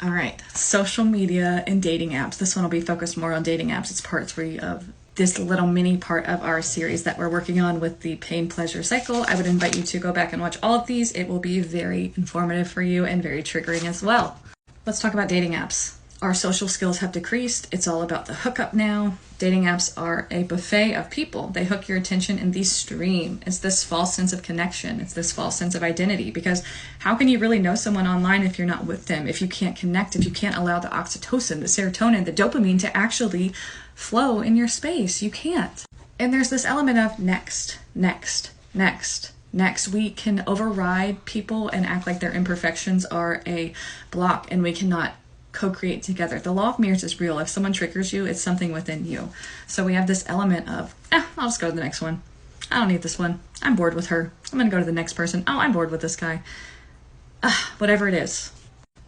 All right, social media and dating apps. This one will be focused more on dating apps. It's part 3 of this little mini part of our series that we're working on with the pain pleasure cycle. I would invite you to go back and watch all of these. It will be very informative for you and very triggering as well. Let's talk about dating apps. Our social skills have decreased. It's all about the hookup now. Dating apps are a buffet of people. They hook your attention in the stream. It's this false sense of connection. It's this false sense of identity, because how can you really know someone online if you're not with them? If you can't connect, if you can't allow the oxytocin, the serotonin, the dopamine to actually flow in your space, you can't. And there's this element of next. We can override people and act like their imperfections are a block, and we cannot co-create together. The law of mirrors is real. If someone triggers you, it's something within you. So we have this element of, I'll just go to the next one. I don't need this one. I'm bored with her. I'm going to go to the next person. Oh, I'm bored with this guy. Whatever it is.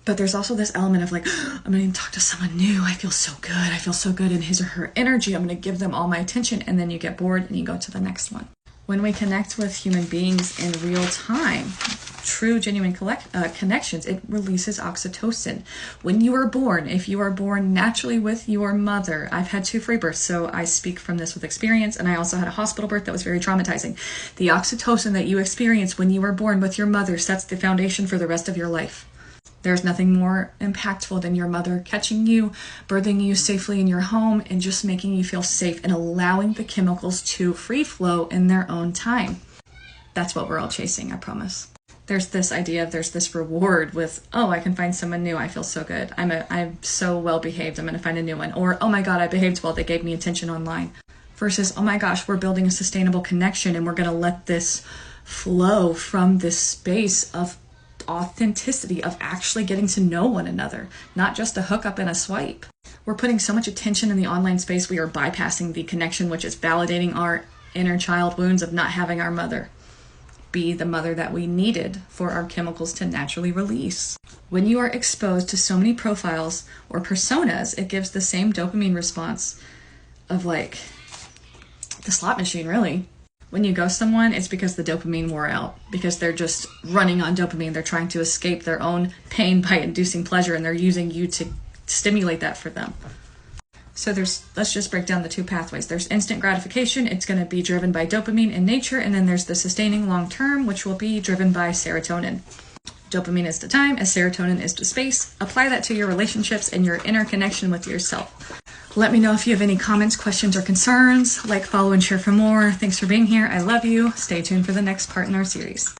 But there's also this element of like, I'm going to talk to someone new. I feel so good. I feel so good in his or her energy. I'm going to give them all my attention. And then you get bored and you go to the next one. When we connect with human beings in real time, true, genuine connections, it releases oxytocin. When you are born, if you are born naturally with your mother, I've had 2 free births, so I speak from this with experience, and I also had a hospital birth that was very traumatizing. The oxytocin that you experience when you are born with your mother sets the foundation for the rest of your life. There's nothing more impactful than your mother catching you, birthing you safely in your home, and just making you feel safe and allowing the chemicals to free flow in their own time. That's what we're all chasing, I promise. There's this idea of there's this reward with, oh, I can find someone new. I feel so good. I'm so well behaved. I'm going to find a new one. Or, oh my God, I behaved well. They gave me attention online. Versus, oh my gosh, we're building a sustainable connection and we're going to let this flow from this space of authenticity, of actually getting to know one another, not just a hookup and a swipe. We're putting so much attention in the online space, we are bypassing the connection, which is validating our inner child wounds of not having our mother be the mother that we needed for our chemicals to naturally release. When you are exposed to so many profiles or personas, it gives the same dopamine response of like the slot machine, really. When you ghost someone, it's because the dopamine wore out, because they're just running on dopamine. They're trying to escape their own pain by inducing pleasure, and they're using you to stimulate that for them. So let's just break down the 2 pathways. There's instant gratification. It's going to be driven by dopamine in nature, and then there's the sustaining long term, which will be driven by serotonin. Dopamine is to time, as serotonin is to space. Apply that to your relationships and your inner connection with yourself. Let me know if you have any comments, questions, or concerns. Like, follow, and share for more. Thanks for being here. I love you. Stay tuned for the next part in our series.